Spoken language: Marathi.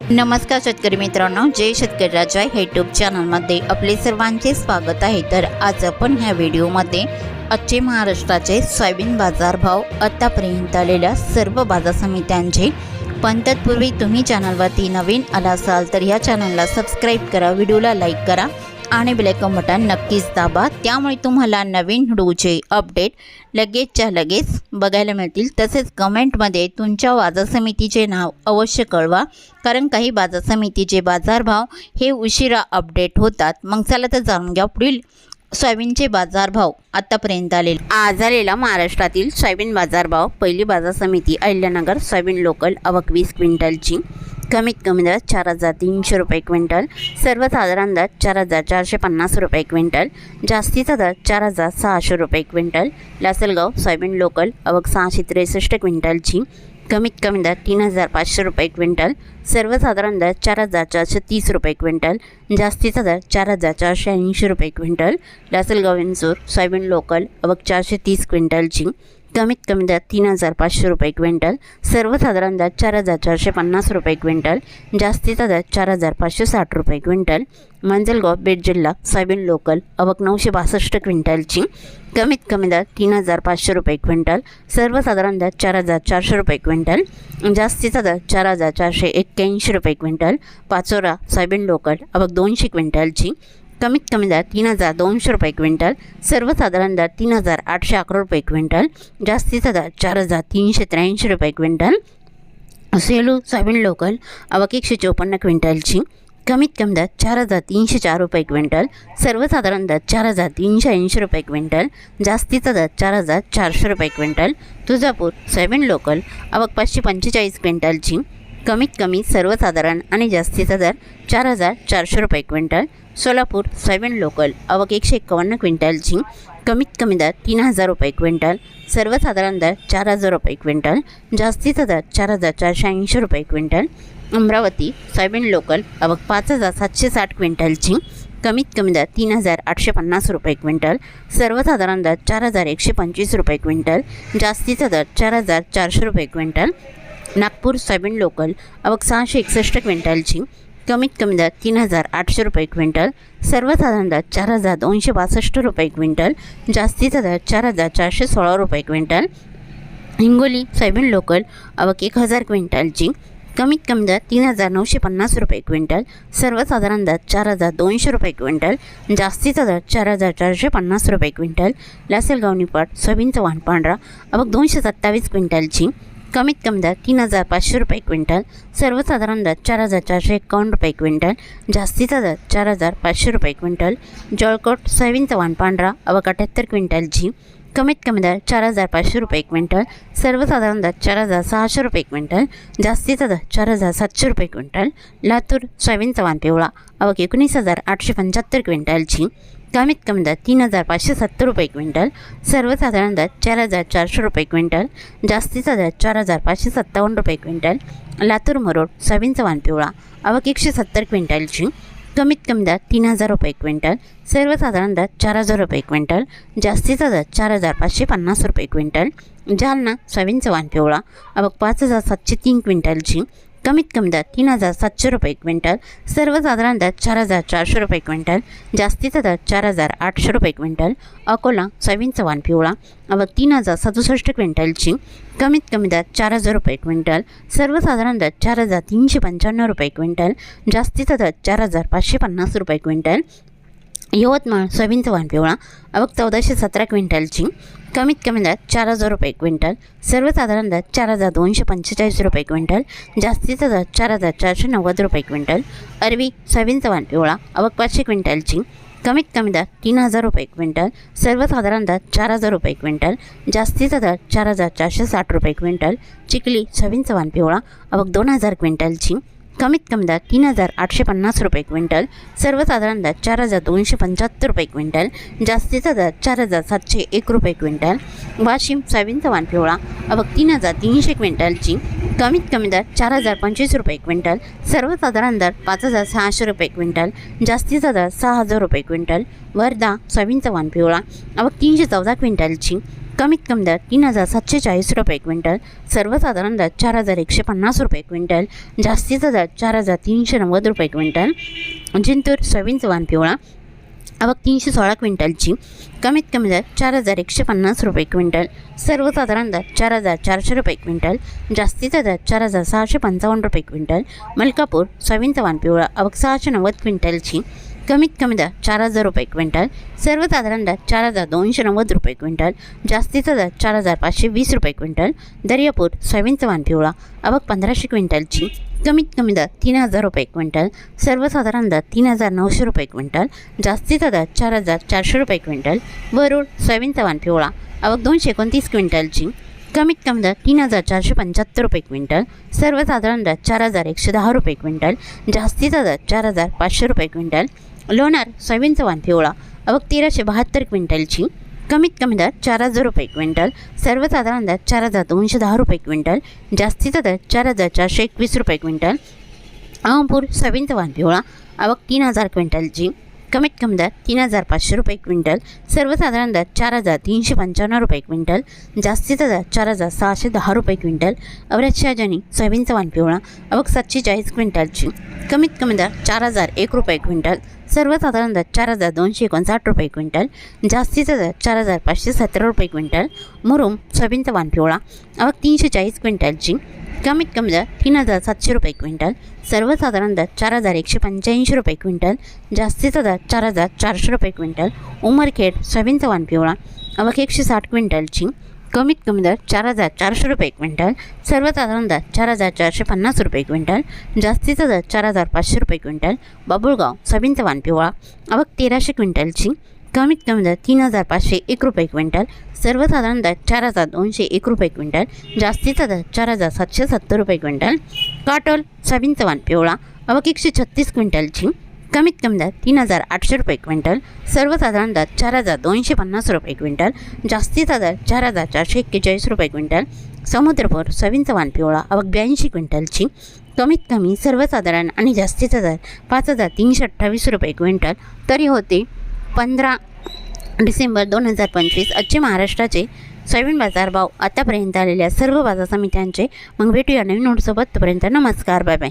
नमस्कार शेतकरी मित्रांनो, जय शेतकरी राजा हे यूट्यूब चॅनलमध्ये आपले सर्वांचे स्वागत आहे। तर आज आपण ह्या व्हिडिओमध्ये आजचे महाराष्ट्राचे सोयाबीन बाजारभाव, आतापर्यंत आलेल्या सर्व बाजार समित्यांचे, पण तत्पूर्वी तुम्ही चॅनलवरती नवीन आला असाल तर या चॅनलला सबस्क्राईब करा, व्हिडिओला लाईक करा आणि बेल आयकॉन बटन नक्कीच दाबा, त्यामुळे तुम्हाला नवीन व्हिडिओचे अपडेट लगेचच्या लगेच बघायला मिळतील। तसेच कमेंटमध्ये तुमच्या बाजार समितीचे नाव अवश्य कळवा, कारण काही बाजार समितीचे बाजारभाव हे उशिरा अपडेट होतात। मग चला तर जाणून घ्या पुढील सोयाबीनचे बाजारभाव आतापर्यंत आलेले। आज आलेला महाराष्ट्रातील सोयाबीन बाजारभाव। पहिली बाजार समिती अहिल्यानगर, सोयाबीन लोकल, आवक 20 क्विंटलची, कमीत कमी दर 4,300 रुपये क्विंटल, सर्वसाधारण दर 4,450 रुपये क्विंटल, जास्तीचा दर 4,600 रुपये क्विंटल। लासलगाव सोयाबीन लोकल, आवक 663 क्विंटलची, कमीत कमी दर 3,500 रुपये क्विंटल, सर्वसाधारण दर 4,430 रुपये क्विंटल, जास्तीचा दर 4,480 रुपये quintal. Lasalgaon Vinchur soybean local, आवक 430 क्विंटलची, कमीत कमी दर 3,500 रुपये क्विंटल, सर्वसाधारण दर 4,450 रुपये क्विंटल, जास्तीचा दर 4,560 रुपये क्विंटल। मंजलगाव बीड जिल्हा सोयाबीन लोकल, आवक 962 क्विंटलची, कमीत कमी दर 3,500 रुपये क्विंटल, सर्वसाधारण दर 4,400 रुपये क्विंटल, जास्तीचा दर 4,481 रुपये क्विंटल। पाचोरा सोयाबीन लोकल, आवक 200 क्विंटलची, कमीत कमी दर 3,200 रुपये क्विंटल, सर्वसाधारण दर 3,811 रुपये क्विंटल, जास्तीचा दर 4,383 रुपये क्विंटल। सेलू सोयाबीन लोकल, आवक 154 क्विंटलची, कमीत कमी दर 4,304 रुपये क्विंटल, सर्वसाधारण दर 4,380 रुपये क्विंटल, जास्तीचा दर 4,400 रुपये क्विंटल। तुळजापूर सोयाबीन लोकल, आवक 545 क्विंटलची, कमीत कमी सर्वसाधारण आणि जास्तीचा दर 4,400 रुपये क्विंटल। सोलापूर सोयाबीन लोकल, आवक 151 क्विंटलची, कमीत कमी दर 3,000 रुपये क्विंटल, सर्वसाधारण दर 4,000 रुपये क्विंटल, जास्तीचा दर 4,480 रुपये क्विंटल। अमरावती सोयाबीन लोकल, आवक 5,760 क्विंटलची, कमीत कमी दर 3,850 रुपये क्विंटल, सर्वसाधारण दर 4,125 रुपये क्विंटल, जास्तीचा दर 4,400 रुपये क्विंटल। नागपूर सोयाबीन लोकल, आवक 661 क्विंटलची, कमीत कमी दर 3,800 रुपये क्विंटल, सर्वसाधारण दर 4,262 रुपये क्विंटल, जास्तीचा दर 4,416 रुपये क्विंटल। हिंगोली सोयाबीन लोकल, आवक 1,000 क्विंटलची, कमीत कमी दर 3,950 रुपये क्विंटल, सर्वसाधारण दर 4,200 रुपये क्विंटल, जास्तीचा दर 4,450 रुपये क्विंटल। लासलगाव निपाट सोयाबीनचा वाण पांढरा, आवक 227 क्विंटलची, कमीत कमी दर 3,500 रुपये क्विंटल, सर्वसाधारण दर 4,451 रुपये क्विंटल, जास्तीचा दर 4,500 रुपये क्विंटल। जळकोट सोयाबीनचा वाण पांढरा, आवक 78 क्विंटलची, कमीत कमी दर 4,500 रुपये क्विंटल, सर्वसाधारण दर 4,600 रुपये क्विंटल, जास्तीचा दर 4,700 रुपये क्विंटल। लातूर सोयाबीनचा वाण पिवळा, आवक 19,875 क्विंटलची, कमीत कमी दर 3,570 रुपये क्विंटल, सर्वसाधारण दर 4,400 रुपये क्विंटल, जास्तीचा दर 4,557 रुपये क्विंटल। लातूर मरोड सोयाबीनचा वाण पिवळा, आवक 170 क्विंटलची, कमीत कमी दर 3,000 रुपये क्विंटल, सर्वसाधारण दर 4,000 रुपये क्विंटल, जास्तीचा दर 4,550 रुपये क्विंटल। जालना सोयाबीनचा वाण पिवळा, आवक 5,703 क्विंटलची, कमीत कमी दर 3,700 रुपये क्विंटल, सर्वसाधारण दर 4,400 रुपये क्विंटल, जास्तीचा दर 4,800 रुपये क्विंटल। अकोला सोयाबीनचा वाण पिवळा, आवक 3,067 क्विंटलची, कमीत कमी दर 4,000 रुपये क्विंटल, सर्वसाधारण दर 4,395 रुपये क्विंटल, जास्तीचा दर 4,550 रुपये क्विंटल। यवतमाळ सोयाबीनचा वाण पिवळा, आवक 1,417 क्विंटलची, कमीत कमी दर 4,000 रुपये क्विंटल, सर्वसाधारण दर 4,245 रुपये क्विंटल, जास्तीचा दर 4,490 रुपये क्विंटल। अरवी सोयाबीनचा वाण पिवळा, आवक 500 क्विंटलची, कमीत कमी दर 3,000 रुपये क्विंटल, सर्वसाधारण दर 4,000 रुपये क्विंटल, जास्तीचा दर 4,460 रुपये क्विंटल। चिखली सोयाबीनचा वाण पिवळा, आवक 2,000 क्विंटलची, कमीत कमी दर 3,850 रुपये क्विंटल, सर्वसाधारण दर 4,275 रुपये क्विंटल, जास्तीचा दर 4,701 रुपये क्विंटल। वाशिम सोयाबीनचा वाण पिवळा, आवक 3,300 क्विंटलची, कमीत कमी दर 4,025 रुपये क्विंटल, सर्वसाधारण दर 5,600 रुपये क्विंटल, जास्तीचा दर 6,000 रुपये क्विंटल। वर्धा सोयाबीनचा वाण पिवळा, आवक 314 क्विंटलची, कमीत कमी दर 3,740 रुपये क्विंटल, सर्वसाधारण दर 4,150 रुपये क्विंटल, जास्तीचा दर 4,390 रुपये क्विंटल। जिंतूर सोयाबीनचा वाण पिवळा आवक 316 क्विंटलची, कमीत कमी दर 4,150 रुपये क्विंटल, सर्वसाधारण दर 4,400 रुपये क्विंटल, जास्तीचा दर 4,655 रुपये क्विंटल। मलकापूर सोयाबीनचा वाण पिवळा आवक 690 क्विंटलची, कमीत कमी दर 4,000 रुपये क्विंटल, सर्वसाधारण दर 4,290 रुपये क्विंटल, जास्तीचा दर 4,520 रुपये क्विंटल। दर्यापूर सोयाबीनचा वाण पिवळा आवक 1,500 क्विंटलची, कमीत कमी दर 3,000 रुपये क्विंटल, सर्वसाधारण दर 3,900 रुपये क्विंटल, जास्तीचा दर 4,400 रुपये क्विंटल। वरुड सोयाबीनचा वाण पिवळा आवक 229 क्विंटलची, कमीत कमी दर 3,475 रुपये क्विंटल, सर्वसाधारण दर 4,110 रुपये क्विंटल, जास्तीचा दर 4,500 रुपये क्विंटल। लोणार सोयाबीनचा वाण पिवळा आवक 1,372 क्विंटलची, कमीत कमी दर 4,000 रुपये क्विंटल, सर्वसाधारण दर 4,210 रुपये क्विंटल, जास्तीचा दर 4,421 रुपये क्विंटल। अहमपूर सोयाबीनचा वाण पिवळा आवक 3,000 क्विंटलची, कमीत कमी दर 3,500 रुपये क्विंटल, सर्वसाधारण दर 4,355 रुपये क्विंटल, जास्तीचा दर 4,610 रुपये क्विंटल। अवराज शहाजनी सोयाबीनचा वाण पिवळा आवक 740 क्विंटलची, कमीत कमी दर 4,001 रुपये क्विंटल, सर्वसाधारण दर 4,259 रुपये क्विंटल, जास्तीचा दर 4,517 रुपये क्विंटल। मुरुम सोयाबीनचा वाण पिवळा आवक 340 क्विंटलची, कमीत कमी दर 3,700 रुपये क्विंटल, सर्वसाधारण दर 4,185 रुपये क्विंटल, जास्तीचा दर 4,400 रुपये क्विंटल। उमरखेड सोयाबीनचा वाण पिवळा आवक 160 क्विंटलची, कमीत कमी दर 4,400 रुपये क्विंटल, सर्वसाधारण दर 4,450 रुपये क्विंटल, जास्तीचा दर 4,500 रुपये क्विंटल। बाबुळगाव सोयाबीनचा वाण पिवळा आवक 1,300 क्विंटलची, कमीत कमी दर 3,501 रुपये क्विंटल, सर्वसाधारण दर 4,201 रुपये क्विंटल, जास्तीचा दर 4,770 रुपये क्विंटल। काटोल सोयाबीनचा वाण पिवळा आवक 136 क्विंटलची, कमीत कमी दर 3,800 रुपये क्विंटल, सर्वसाधारण दर 4,250 रुपये क्विंटल, जास्तीचा दर 4,441 रुपये क्विंटल। समुद्रपूर सोयाबीनचा वाण पिवळा आवक 82 क्विंटलची, कमीत कमी सर्वसाधारण आणि जास्तीचा दर 5,328 रुपये क्विंटल। तरी होते 15 डिसेंबर 2025 आजचे महाराष्ट्राचे सोयाबीन बाजारभाव आतापर्यंत आलेल्या सर्व बाजार समित्यांचे। मग भेटूया नवीन नोटसोबत, तोपर्यंत नमस्कार, बाय बाय।